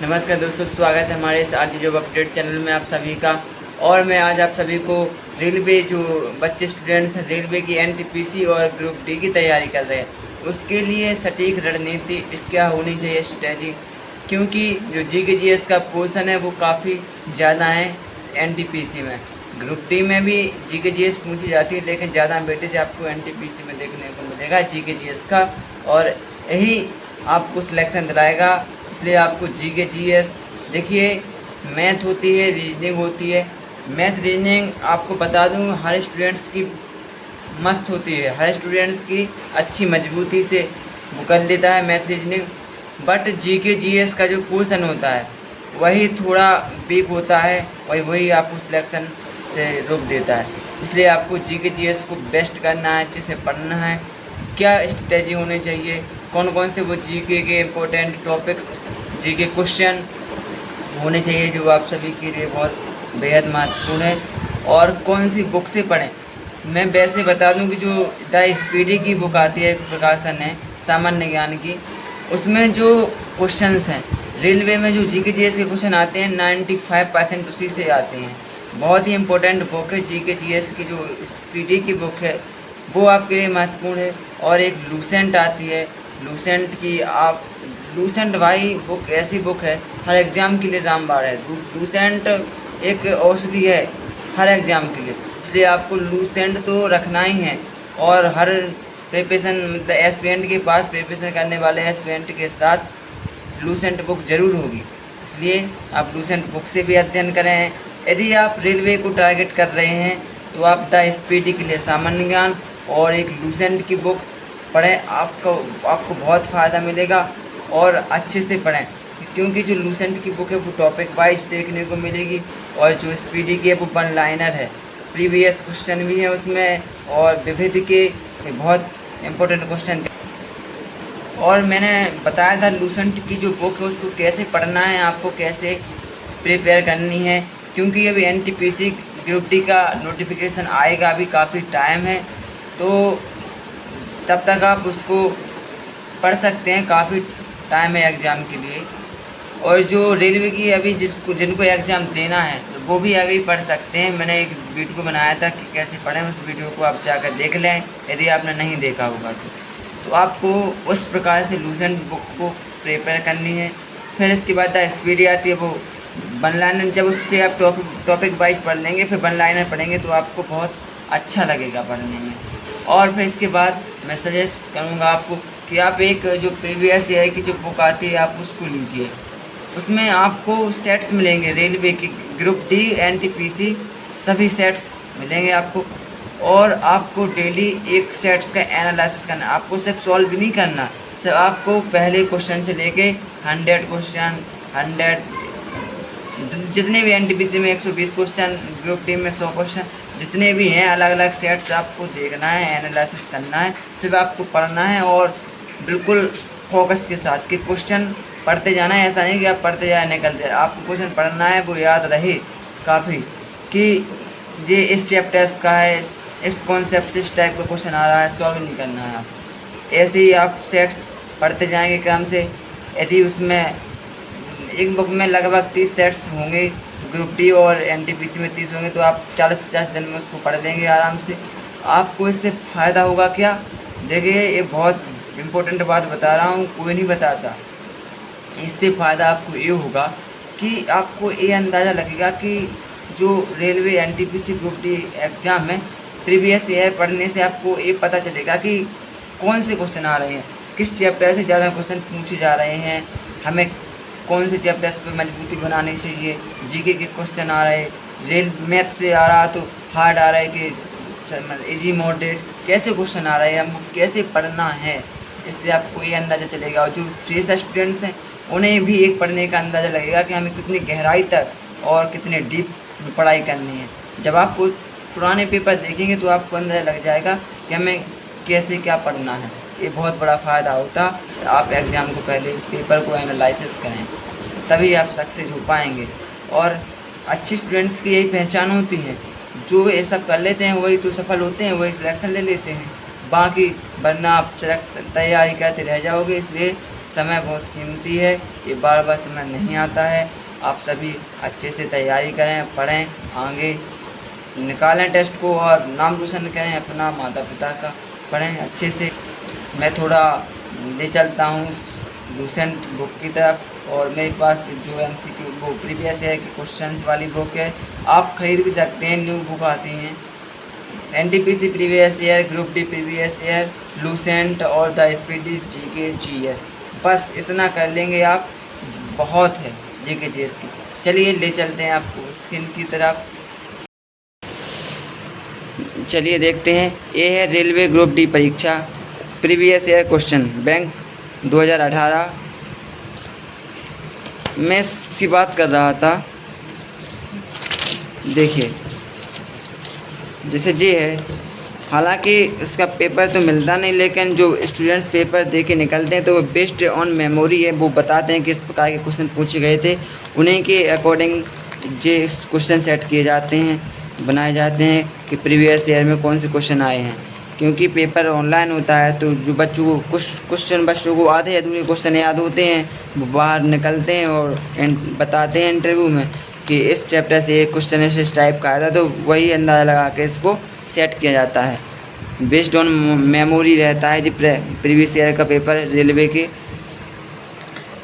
नमस्कार दोस्तों, स्वागत है हमारे इस आरजी जॉब अपडेट चैनल में आप सभी का। और मैं आज आप सभी को रेलवे जो बच्चे स्टूडेंट्स हैं रेलवे की एनटीपीसी और ग्रुप डी की तैयारी कर रहे हैं उसके लिए सटीक रणनीति क्या होनी चाहिए, स्ट्रेटजी। क्योंकि जो जीके का पोर्शन है वो काफ़ी ज़्यादा है एनटीपीसी में। ग्रुप डी में भी जीके पूछी जाती है, लेकिन ज़्यादा वेटेज आपको एनटीपीसी में देखने को मिलेगा जीके का, और यही आपको सिलेक्शन दिलाएगा। इसलिए आपको जीके देखिए, मैथ होती है, रीजनिंग होती है। मैथ रीजनिंग आपको बता दूं हर स्टूडेंट्स की मस्त होती है, हर स्टूडेंट्स की अच्छी मजबूती से वो कर लेता है मैथ रीजनिंग। बट जीके का जो पोर्शन होता है वही थोड़ा वीक होता है, वही आपको सिलेक्शन से रोक देता है। इसलिए आपको जीके को बेस्ट करना है, अच्छे से पढ़ना है। क्या स्ट्रेटजी होनी चाहिए, कौन कौन से वो जीके के इम्पोर्टेंट टॉपिक्स, जीके क्वेश्चन होने चाहिए जो आप सभी के लिए बहुत बेहद महत्वपूर्ण है, और कौन सी बुक से पढ़ें। मैं वैसे बता दूं कि जो द स्पीडी की बुक आती है, प्रकाशन है सामान्य ज्ञान की, उसमें जो क्वेश्चंस हैं रेलवे में जो जीके के क्वेश्चन आते हैं 95% उसी से आते हैं। बहुत ही इम्पोर्टेंट बुक है जीके की जो स्पीडी की बुक है, वो आपके लिए महत्वपूर्ण है। और एक लूसेंट आती है, लूसेंट की आप लूसेंट भाई बुक ऐसी बुक है हर एग्ज़ाम के लिए रामबाण है। लूसेंट एक औषधि है हर एग्ज़ाम के लिए, इसलिए आपको लूसेंट तो रखना ही है। और हर प्रिपरेशन मतलब एस्पिरेंट के पास प्रिपरेशन करने वाले एस्पिरेंट के साथ लूसेंट बुक ज़रूर होगी, इसलिए आप लूसेंट बुक से भी अध्ययन करें। यदि आप रेलवे को टारगेट कर रहे हैं तो आप द स्पीडी के लिए सामान्य ज्ञान और एक लूसेंट की बुक पढ़ें, आपको बहुत फ़ायदा मिलेगा। और अच्छे से पढ़ें, क्योंकि जो लूसेंट की बुक है वो टॉपिक वाइज देखने को मिलेगी, और जो स्पीडी की है वो वन लाइनर है, प्रीवियस क्वेश्चन भी है उसमें, और विविध के बहुत इम्पोर्टेंट क्वेश्चन। और मैंने बताया था लूसेंट की जो बुक है उसको कैसे पढ़ना है, आपको कैसे प्रिपेयर करनी है, क्योंकि अभी एनटीपीसी ग्रुप डी का नोटिफिकेशन आएगा, अभी काफ़ी टाइम है, तो तब तक आप उसको पढ़ सकते हैं, काफ़ी टाइम है एग्ज़ाम के लिए। और जो रेलवे की अभी जिनको एग्ज़ाम देना है तो वो भी अभी पढ़ सकते हैं। मैंने एक वीडियो बनाया था कि कैसे पढ़ें, उस वीडियो को आप जाकर देख लें यदि आपने नहीं देखा होगा तो आपको उस प्रकार से लूसेंट बुक को प्रिपेयर करनी है। फिर इसके बाद द स्पीडी आती है, वो वन लाइनर, जब उससे आप टॉपिक वाइज पढ़ लेंगे फिर वन लाइनर पढ़ेंगे तो आपको बहुत अच्छा लगेगा पढ़ने में। और फिर इसके बाद मैं सजेस्ट करूँगा आपको कि आप एक जो प्रीवियस ईयर की जो बुक आती है आप उसको लीजिए। उसमें आपको सेट्स मिलेंगे रेलवे की, ग्रुप डी एनटीपीसी सभी सेट्स मिलेंगे आपको, और आपको डेली एक सेट्स का एनालिसिस करना। आपको सिर्फ सॉल्व भी नहीं करना, सिर्फ आपको पहले क्वेश्चन से लेके 100 क्वेश्चन, 100 जितने भी एनटीपीसी में 120 क्वेश्चन, ग्रुप डी में 100 क्वेश्चन, जितने भी हैं अलग अलग सेट्स आपको देखना है, एनालिसिस करना है। सिर्फ आपको पढ़ना है और बिल्कुल फोकस के साथ कि क्वेश्चन पढ़ते जाना है। ऐसा नहीं कि आप पढ़ते जाए निकल जाए, आपको क्वेश्चन पढ़ना है, वो याद रहे काफ़ी कि ये इस चैप्टर का है, इस कॉन्सेप्ट से इस टाइप का क्वेश्चन आ रहा है, सॉल्व नहीं करना है आप। ऐसे ही आप सेट्स पढ़ते जाएंगे क्रम से। यदि उसमें एक बुक में लगभग 30 सेट्स होंगे, ग्रुप डी और एनटीपीसी में 30 होंगे, तो आप 40-50 दिन में उसको पढ़ लेंगे आराम से। आपको इससे फ़ायदा होगा क्या, देखिए ये बहुत इम्पोर्टेंट बात बता रहा हूँ, कोई नहीं बताता। इससे फ़ायदा आपको ये होगा कि आपको ये अंदाज़ा लगेगा कि जो railway NTPC group D exam में प्रीवियस ईयर पढ़ने से आपको ये पता चलेगा कि कौन से क्वेश्चन आ रहे हैं, किस चैप्टर से ज़्यादा क्वेश्चन पूछे जा रहे हैं, हमें कौन से चैप्टर्स पे मजबूती बनानी चाहिए। जीके के क्वेश्चन आ रहे, रेल मैथ से आ रहा तो हार्ड आ रहा है कि इजी मॉडरेट, कैसे क्वेश्चन आ रहे हैं, हमको कैसे पढ़ना है, इससे आपको ये अंदाज़ा चलेगा। और जो फ्रेशर स्टूडेंट्स हैं उन्हें भी एक पढ़ने का अंदाज़ा लगेगा कि हमें कितनी गहराई तक और कितने डीप पढ़ाई करनी है। जब आप पुराने पेपर देखेंगे तो आपको अंदाज़ा लग जाएगा कि हमें कैसे क्या पढ़ना है। ये बहुत बड़ा फ़ायदा होता है। आप एग्ज़ाम को पहले पेपर को एनालिसिस करें, तभी आप सक्सेस हो पाएंगे। और अच्छे स्टूडेंट्स की यही पहचान होती है, जो ये सब कर लेते हैं वही तो सफल होते हैं, वही सिलेक्शन ले लेते हैं। बाकी वरना आप तैयारी करते रह जाओगे। इसलिए समय बहुत कीमती है, ये बार बार समय नहीं आता है। आप सभी अच्छे से तैयारी करें, पढ़ें, आगे निकालें टेस्ट को और नाम रोशन करें अपना, माता पिता का। पढ़ें अच्छे से। मैं थोड़ा ले चलता हूँ लूसेंट बुक की तरफ, और मेरे पास जो MCQ वो प्रीवियस ईयर के क्वेश्चंस वाली बुक है, आप खरीद भी सकते हैं। न्यू बुक आती हैं NTPC previous year, group D previous year, Lucent और द स्पीडी GK GS। बस इतना कर लेंगे आप, बहुत है GK GS की। चलिए ले चलते हैं आपको स्किन की तरफ। चलिए देखते हैं। ये है रेलवे ग्रुप डी परीक्षा प्रीवियस ईयर क्वेश्चन बैंक 2018। मैं इसकी बात कर रहा था। देखिए जैसे ये है, हालांकि उसका पेपर तो मिलता नहीं, लेकिन जो स्टूडेंट्स पेपर दे के निकलते हैं तो वो बेस्ड ऑन मेमोरी है। वो बताते हैं किस प्रकार के क्वेश्चन पूछे गए थे, उन्हीं के अकॉर्डिंग जे क्वेश्चन सेट किए जाते हैं, बनाए जाते हैं कि प्रीवियस ईयर में कौन से क्वेश्चन आए हैं। क्योंकि पेपर ऑनलाइन होता है तो जो बच्चों को कुछ क्वेश्चन बच्चों को आधे अधूरे क्वेश्चन याद होते हैं, वो बाहर निकलते हैं और बताते हैं इंटरव्यू में कि इस चैप्टर से एक क्वेश्चन इस टाइप का आया था, तो वही अंदाज़ा लगा के इसको सेट किया जाता है। बेस्ड ऑन मेमोरी रहता है जो प्रीवियस ईयर का पेपर रेलवे के।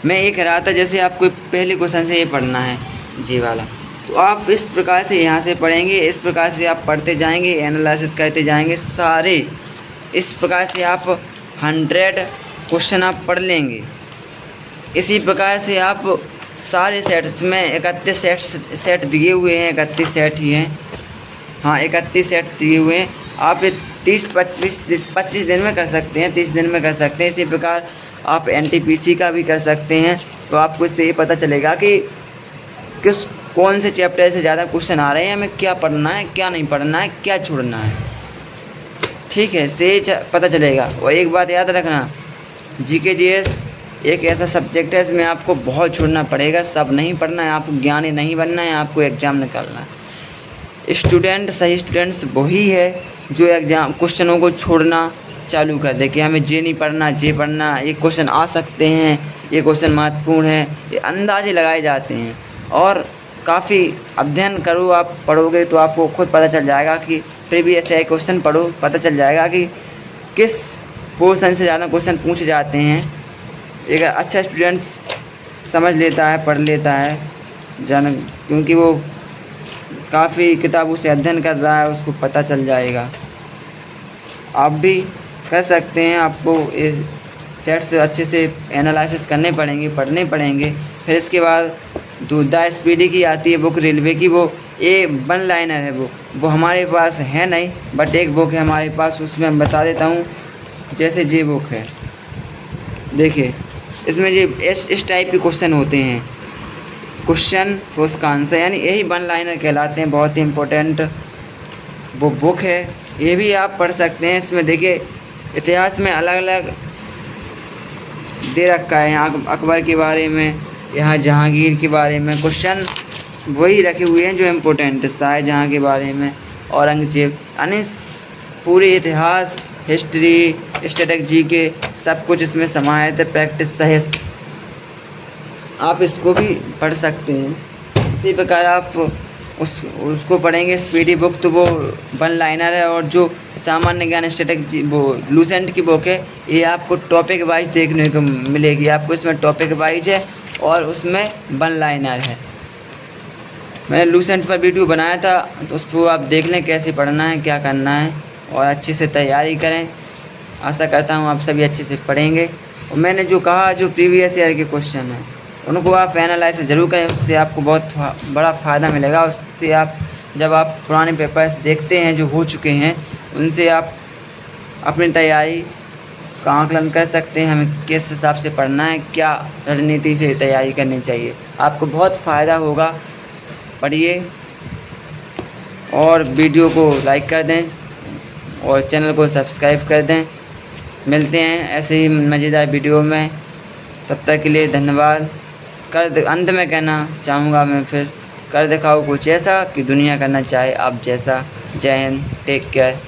मैं ये कह रहा था जैसे आपको पहले क्वेश्चन से ये पढ़ना है जी वाला, तो आप इस प्रकार से यहाँ से पढ़ेंगे, इस प्रकार से आप पढ़ते जाएंगे, एनालिसिस करते जाएंगे सारे। इस प्रकार से आप 100 क्वेश्चन आप पढ़ लेंगे। इसी प्रकार से आप सारे सेट्स में 31 सेट दिए हुए हैं, 31 सेट ही हैं, हाँ 31 सेट दिए हुए हैं। आप 25 दिन में कर सकते हैं, 30 दिन में कर सकते हैं। इसी प्रकार आप NTPC का भी कर सकते हैं। तो आपको इससे ये पता चलेगा कि कौन से चैप्टर से ज़्यादा क्वेश्चन आ रहे हैं, हमें क्या पढ़ना है, क्या नहीं पढ़ना है, क्या छोड़ना है। ठीक है, इससे पता चलेगा। और एक बात याद रखना, GK GS एक ऐसा सब्जेक्ट है इसमें आपको बहुत छोड़ना पड़ेगा, सब नहीं पढ़ना है। आपको ज्ञानी नहीं बनना है, आपको एग्ज़ाम निकालना है। सही स्टूडेंट्स वही है जो एग्ज़ाम क्वेश्चनों को छोड़ना चालू कर दे कि हमें ये नहीं पढ़ना, ये पढ़ना, ये क्वेश्चन आ सकते हैं, ये क्वेश्चन महत्वपूर्ण है, ये अंदाजे लगाए जाते हैं। और काफ़ी अध्ययन करो, आप पढ़ोगे तो आपको खुद पता चल जाएगा कि प्रीवियस ईयर क्वेश्चन पढ़ो, पता चल जाएगा कि किस पोर्शन से ज़्यादा क्वेश्चन पूछे जाते हैं। एक अच्छा स्टूडेंट्स समझ लेता है, पढ़ लेता है क्योंकि वो काफ़ी किताबों से अध्ययन कर रहा है, उसको पता चल जाएगा। आप भी कर सकते हैं। आपको इस सेट से अच्छे से एनालिसिस करने पड़ेंगे, पढ़ने पड़ेंगे। फिर इसके बाद द स्पीडी की आती है बुक रेलवे की, वो 1 लाइनर है। वो हमारे पास है नहीं, बट एक बुक है हमारे पास, उसमें मैं बता देता हूँ। जैसे ये बुक है, देखिए इसमें ये इस टाइप के क्वेश्चन होते हैं, क्वेश्चन फिर उसका आंसर, यानी यही 1 लाइनर कहलाते हैं। बहुत ही इम्पोर्टेंट वो बुक है, ये भी आप पढ़ सकते हैं। इसमें देखिए इतिहास में अलग अलग दे रखा है, यहाँ अकबर के बारे में, यहाँ जहांगीर के बारे में क्वेश्चन वही रखे हुए हैं जो इम्पोर्टेंट, शाहजहाँ के बारे में, औरंगजेब, यानी पूरे इतिहास, हिस्ट्री, स्ट्रेटजी के सब कुछ इसमें समाहित है। प्रैक्टिस सहित आप इसको भी पढ़ सकते हैं। इसी प्रकार आप उसको पढ़ेंगे। स्पीडी बुक तो वो 1 लाइनर है, और जो सामान्य ज्ञान स्ट्रेटजी वो लूसेंट की बुक है, ये आपको टॉपिक वाइज देखने को मिलेगी। आपको इसमें टॉपिक वाइज है और उसमें 1 लाइनर है। मैंने लूसेंट पर वीडियो बनाया था, तो उसको आप देख लें कैसे पढ़ना है, क्या करना है, और अच्छे से तैयारी करें। आशा करता हूँ आप सभी अच्छे से पढ़ेंगे। और मैंने जो कहा, जो प्रीवियस ईयर के क्वेश्चन हैं उनको आप एनालाइज ज़रूर करें, उससे आपको बहुत बड़ा फ़ायदा मिलेगा। उससे आप जब आप पुराने पेपर्स देखते हैं जो हो चुके हैं, उनसे आप अपनी तैयारी का आकलन कर सकते हैं, हमें किस हिसाब से पढ़ना है, क्या रणनीति से तैयारी करनी चाहिए। आपको बहुत फ़ायदा होगा, पढ़िए। और वीडियो को लाइक कर दें और चैनल को सब्सक्राइब कर दें। मिलते हैं ऐसे ही मज़ेदार वीडियो में, तब तक के लिए धन्यवाद। अंत में कहना चाहूँगा मैं फिर, कर दिखाओ कुछ ऐसा कि दुनिया करना चाहे आप जैसा। जय हिंद, टेक केयर।